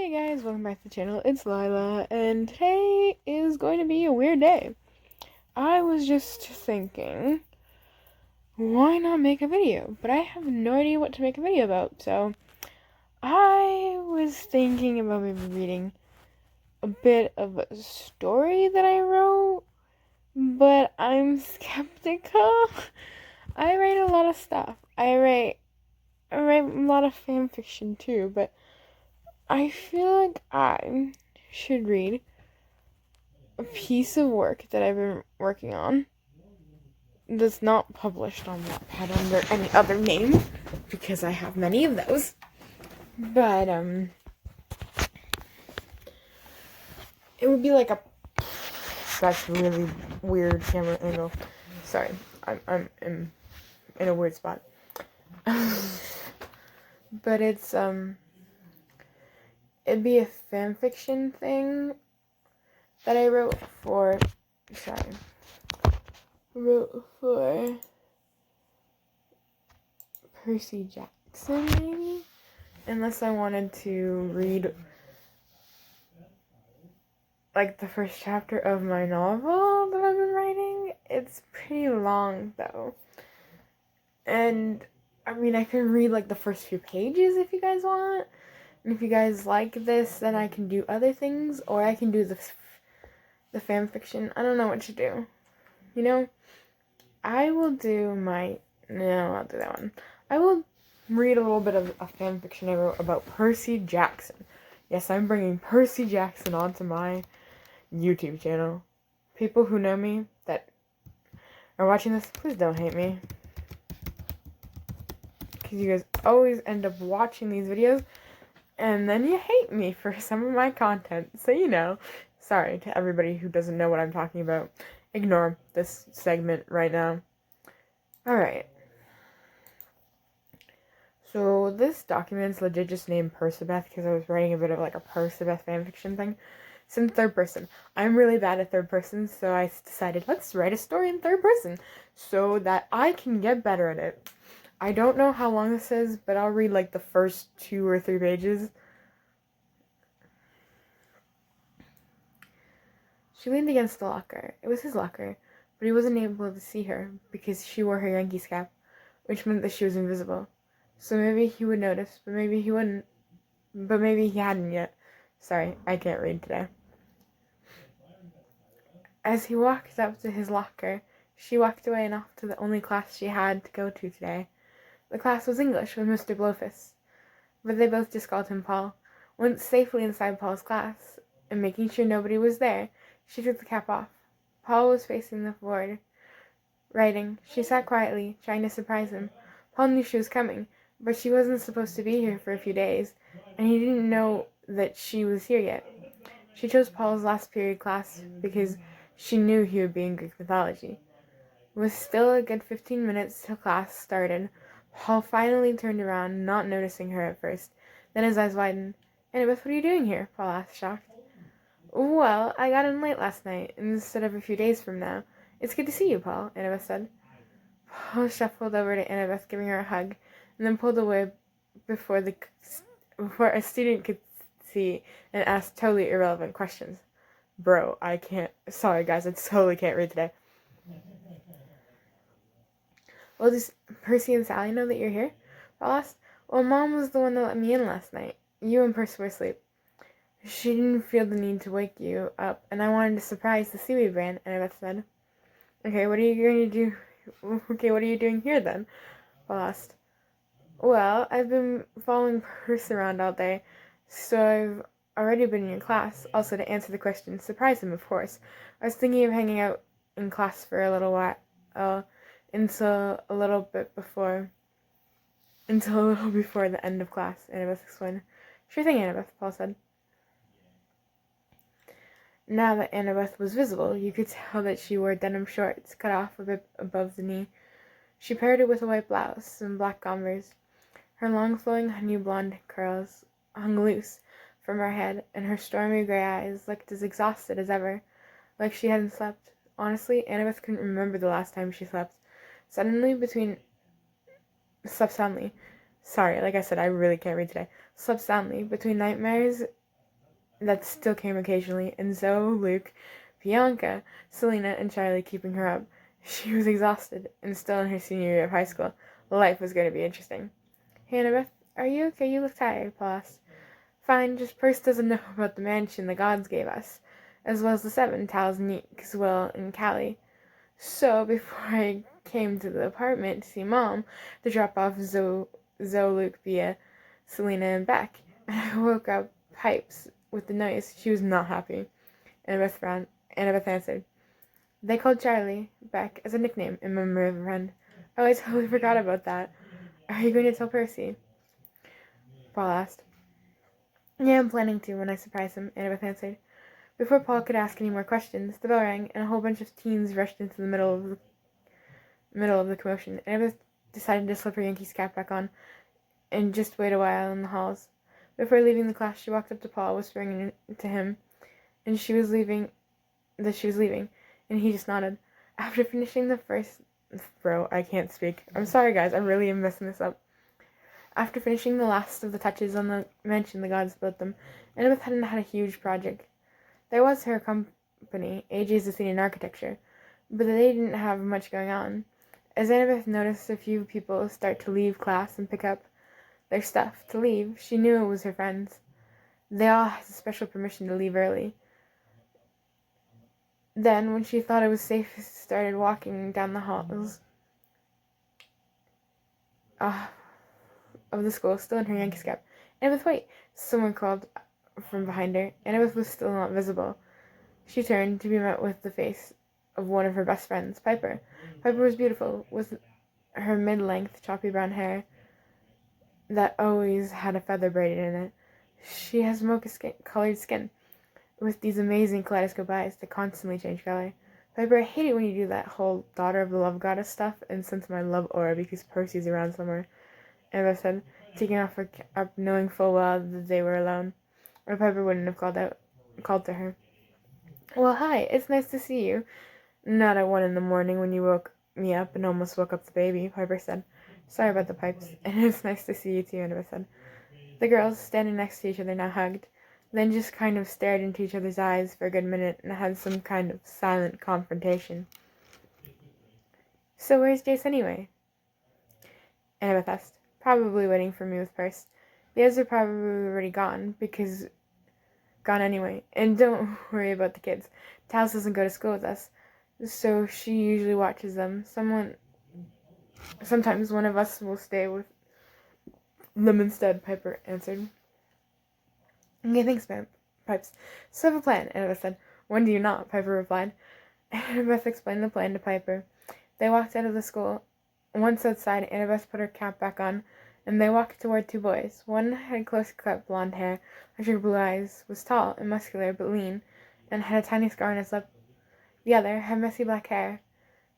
Hey guys, welcome back to the channel. It's Lila, and today is going to be a weird day. I was just thinking, why not make a video? But I have no idea what to make a video about, so I was thinking about maybe reading a bit of a story that I wrote, but I'm skeptical. I write a lot of stuff. I write a lot of fan fiction too, but I feel like I should read a piece of work that I've been working on that's not published on Wattpad under any other name, because I have many of those. But, it would be like a... That's a really weird camera angle. Sorry, I'm in a weird spot. But it's, it'd be a fanfiction thing that I wrote for Percy Jackson, maybe? Unless I wanted to read, like, the first chapter of my novel that I've been writing. It's pretty long, though. And, I mean, I can read, like, the first few pages if you guys want. And if you guys like this, then I can do other things, or I can do the fan fiction. I don't know what to do. You know? I will do no, I'll do that one. I will read a little bit of a fan fiction I wrote about Percy Jackson. Yes, I'm bringing Percy Jackson onto my YouTube channel. People who know me that are watching this, please don't hate me. Because you guys always end up watching these videos, and then you hate me for some of my content. So, you know, sorry to everybody who doesn't know what I'm talking about. Ignore this segment right now. Alright. So, this document's legit just named Persibeth because I was writing a bit of like a Persibeth fanfiction thing. It's in third person. I'm really bad at third person, so I decided let's write a story in third person so that I can get better at it. I don't know how long this is, but I'll read like the first 2 or 3 pages. She leaned against the locker. It was his locker, but he wasn't able to see her because she wore her Yankees cap, which meant that she was invisible. So maybe he would notice, but maybe he wouldn't. But maybe he hadn't yet. Sorry, I can't read today. As he walked up to his locker, she walked away and off to the only class she had to go to today. The class was English with Mr. Blowfist, but they both just called him Paul. Once safely inside Paul's class, and making sure nobody was there, she took the cap off. Paul was facing the board, writing. She sat quietly, trying to surprise him. Paul knew she was coming, but she wasn't supposed to be here for a few days, and he didn't know that she was here yet. She chose Paul's last period class because she knew he would be in Greek mythology. With still a good 15 minutes till class started, Paul finally turned around, not noticing her at first. Then his eyes widened. "Annabeth, what are you doing here?" Paul asked, shocked. "Well, I got in late last night, instead of a few days from now. It's good to see you, Paul," Annabeth said. Paul shuffled over to Annabeth, giving her a hug, and then pulled away before a student could see and asked totally irrelevant questions. Bro, I can't. Sorry, guys, I totally can't read today. "Well, does Percy and Sally know that you're here?" Paul asked. "Well, Mom was the one that let me in last night. You and Percy were asleep. She didn't feel the need to wake you up, and I wanted to surprise the seaweed brand," Annabeth said. Okay, what are you going to do? Okay, what are you doing here then?" Paul asked. "Well, I've been following Percy around all day, so I've already been in your class. Also, to answer the question, surprise him, of course. I was thinking of hanging out in class for a little while, until a little before the end of class," Annabeth explained. "Sure thing, Annabeth," Paul said. Now that Annabeth was visible, you could tell that she wore denim shorts, cut off a bit above the knee. She paired it with a white blouse and black Converse. Her long flowing honey blonde curls hung loose from her head, and her stormy gray eyes looked as exhausted as ever, like she hadn't slept. Honestly, Annabeth couldn't remember the last time she slept. Slept soundly. Sorry, like I said, I really can't read today. Slept soundly. Between nightmares that still came occasionally, and Zoe, Luke, Bianca, Selena, and Charlie keeping her up. She was exhausted, and still in her senior year of high school. Life was going to be interesting. "Hey, Annabeth, are you okay? You look tired," Paul asked. "Fine, just Percy doesn't know about the mansion the gods gave us, as well as the 7, Tal's, Neeks, Will, and Callie. So, before I came to the apartment to see Mom, to drop off Zoe, Luke, Bea, Selena, and Beck, and I woke up Pipes with the noise." She was not happy. Annabeth answered. "They called Charlie, Beck, as a nickname in memory of a friend." "Oh, I totally forgot about that. Are you going to tell Percy?" Paul asked. "Yeah, I'm planning to when I surprise him," Annabeth answered. Before Paul could ask any more questions, the bell rang, and a whole bunch of teens rushed into the middle of the commotion. Annabeth decided to slip her Yankees cap back on and just wait a while in the halls. Before leaving the class, she walked up to Paul, whispering to him and she was leaving, and he just nodded. After finishing the first... Bro, I can't speak. I'm sorry, guys. I really am messing this up. After finishing the last of the touches on the mansion the gods built them, Annabeth hadn't had a huge project. There was her company, AJ's Athenian Architecture, but they didn't have much going on. As Annabeth noticed a few people start to leave class and pick up their stuff to leave, she knew it was her friends. They all had special permission to leave early. Then, when she thought it was safe, she started walking down the halls of the school, still in her Yankees cap. "Annabeth, wait!" Someone called from behind her. Annabeth was still not visible. She turned to be met with the face of one of her best friends, Piper. Piper was beautiful, with her mid-length, choppy brown hair that always had a feather braided in it. She has mocha-colored skin, with these amazing kaleidoscope eyes that constantly change color. "Piper, I hate it when you do that whole daughter of the love goddess stuff and sense my love aura because Percy's around somewhere," Annabeth said, taking off her cap, knowing full well that they were alone, or Piper wouldn't have called to her. "Well, hi, it's nice to see you. Not at 1 a.m. when you woke me up and almost woke up the baby," Piper said. "Sorry about the pipes." "And it's nice to see you too," Annabeth said. The girls, standing next to each other, now hugged, then just kind of stared into each other's eyes for a good minute and had some kind of silent confrontation. "So where's Jace anyway?" Annabeth asked. "Probably waiting for me with Percy. The others are probably already gone anyway. And don't worry about the kids. Tals doesn't go to school with us, so she usually watches them. Sometimes one of us will stay with them instead," Piper answered. "Okay, thanks, Pipes. So I have a plan," Annabeth said. "When do you not?" Piper replied. Annabeth explained the plan to Piper. They walked out of the school. Once outside, Annabeth put her cap back on, and they walked toward 2 boys. One had close-cut blonde hair, larger blue eyes, was tall and muscular but lean, and had a tiny scar on his lip. The other had messy black hair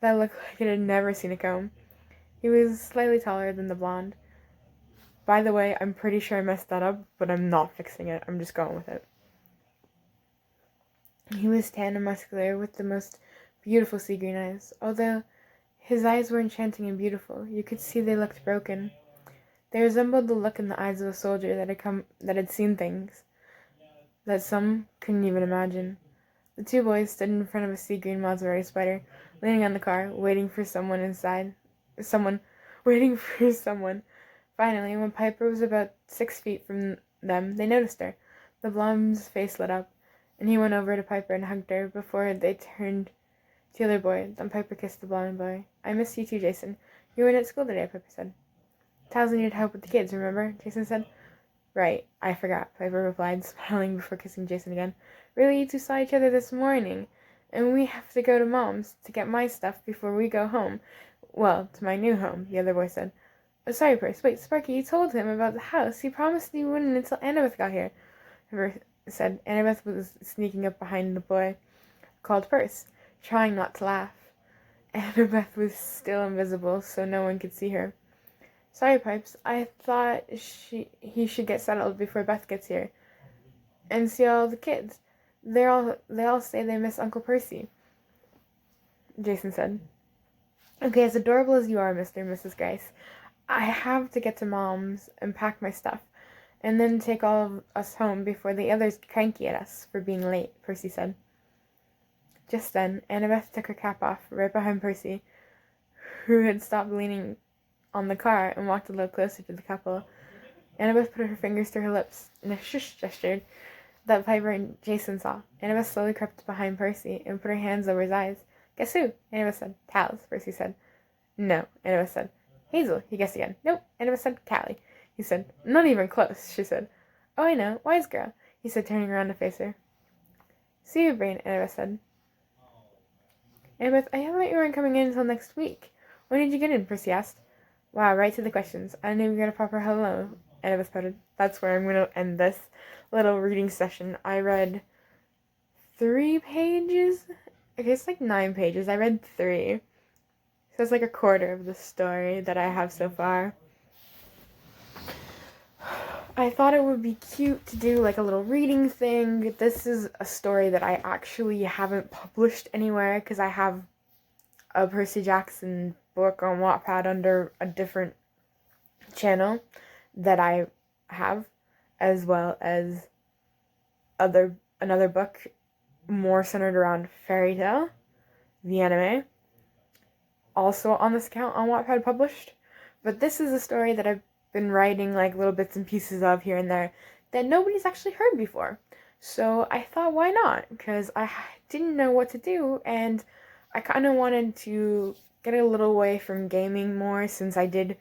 that looked like it had never seen a comb. He was slightly taller than the blonde. By the way, I'm pretty sure I messed that up, but I'm not fixing it. I'm just going with it. He was tan and muscular, with the most beautiful sea green eyes. Although his eyes were enchanting and beautiful, you could see they looked broken. They resembled the look in the eyes of a soldier that had seen things that some couldn't even imagine. The 2 boys stood in front of a sea green Maserati Spider, leaning on the car, waiting for someone inside. Waiting for someone. Finally, when Piper was about 6 feet from them, they noticed her. The blonde's face lit up, and he went over to Piper and hugged her before they turned to the other boy. Then Piper kissed the blonde boy. "I missed you too, Jason. You weren't at school today," Piper said. "Tals needed help with the kids, remember?" Jason said. "Right, I forgot," Piper replied, smiling before kissing Jason again. "Really, you 2 saw each other this morning, and we have to go to Mom's to get my stuff before we go home. Well, to my new home," the other boy said. "Oh, sorry, Percy. Wait, Sparky, you told him about the house. He promised he wouldn't until Annabeth got here," Piper said. Annabeth was sneaking up behind the boy, called Percy, trying not to laugh. Annabeth was still invisible, so no one could see her. "Sorry, Pipes. I thought he should get settled before Beth gets here, and see all the kids. They all say they miss Uncle Percy," Jason said. "Okay, as adorable as you are, Mr. and Mrs. Grace, I have to get to Mom's and pack my stuff, and then take all of us home before the others get cranky at us for being late," Percy said. Just then, Annabeth took her cap off, right behind Percy, who had stopped leaning on the car and walked a little closer to the couple. Annabeth put her fingers to her lips in a shush gesture that Piper and Jason saw. Annabeth slowly crept behind Percy and put her hands over his eyes. "Guess who?" Annabeth said. "Tals," Percy said. "No," Annabeth said. "Hazel," he guessed again. "Nope," Annabeth said. "Callie," he said. "Not even close," she said. "Oh, I know. Wise girl," he said, turning around to face her. "See you, Brain," Annabeth said. "Annabeth, I thought you weren't coming in until next week. When did you get in?" Percy asked. "Wow, right to the questions. I didn't even get a proper hello," Annabeth pouted. That's where I'm going to end this little reading session. I read 3 pages? Okay, it's like 9 pages. I read 3. So it's like a quarter of the story that I have so far. I thought it would be cute to do like a little reading thing. This is a story that I actually haven't published anywhere because I have a Percy Jackson book on Wattpad under a different channel that I have, as well as another book more centered around fairy tale, the anime, also on this account on Wattpad published. But this is a story that I've been writing like little bits and pieces of here and there that nobody's actually heard before. So I thought, why not? Because I didn't know what to do, and I kind of wanted to get a little away from gaming more, since I did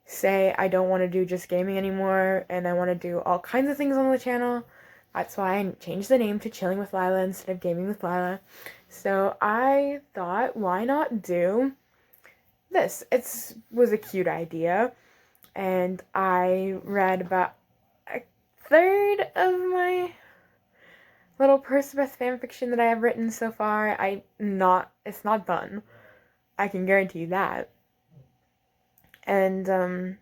say I don't want to do just gaming anymore, and I want to do all kinds of things on the channel. That's why I changed the name to Chilling with Lila instead of Gaming with Lila. So I thought, why not do this? It was a cute idea, and I read about a third of my little Perciveth fanfiction that I have written so far. It's not done. I can guarantee you that. And,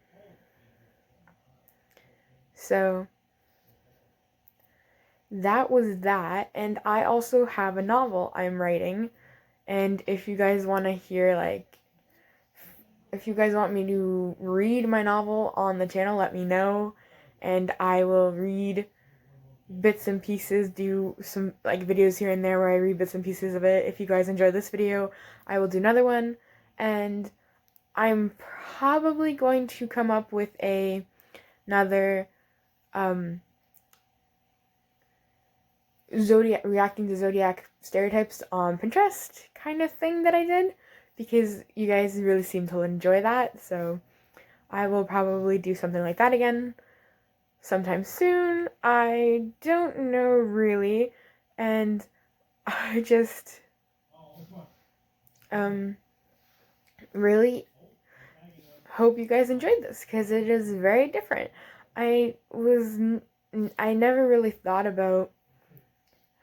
so that was that, and I also have a novel I'm writing, and if you guys want to hear, like, if you guys want me to read my novel on the channel, let me know, and I will read bits and pieces, do some, like, videos here and there where I read bits and pieces of it. If you guys enjoy this video, I will do another one, and I'm probably going to come up with another, reacting to Zodiac stereotypes on Pinterest kind of thing that I did, because you guys really seem to enjoy that, so I will probably do something like that again sometime soon. I don't know really, and I just really hope you guys enjoyed this, because it is very different. I never really thought about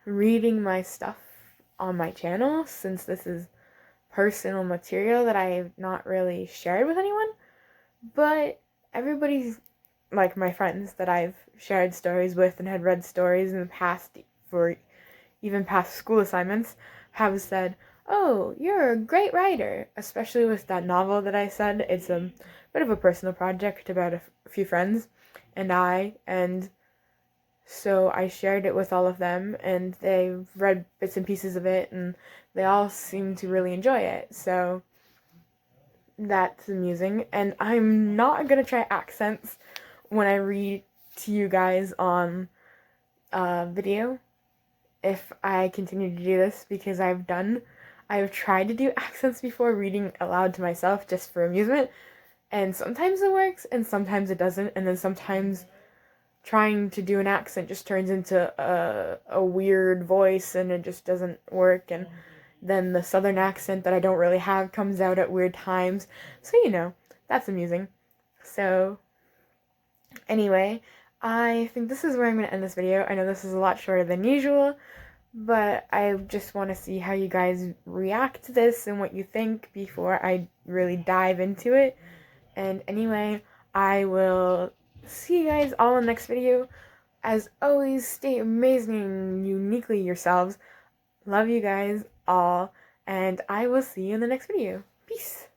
reading my stuff on my channel, since this is personal material that I have not really shared with anyone, but everybody's, like my friends that I've shared stories with and had read stories in the past for even past school assignments have said, "Oh, you're a great writer," especially with that novel that I said. It's a bit of a personal project about a few friends and so I shared it with all of them, and they read bits and pieces of it, and they all seem to really enjoy it, so that's amusing. And I'm not going to try accents when I read to you guys on video if I continue to do this, because I've tried to do accents before, reading aloud to myself just for amusement, and sometimes it works and sometimes it doesn't, and then sometimes trying to do an accent just turns into a weird voice and it just doesn't work, and then the southern accent that I don't really have comes out at weird times, so that's amusing. So anyway, I think this is where I'm going to end this video. I know this is a lot shorter than usual, but I just want to see how you guys react to this and what you think before I really dive into it. And anyway, I will see you guys all in the next video. As always, stay amazing and uniquely yourselves. Love you guys all, and I will see you in the next video. Peace.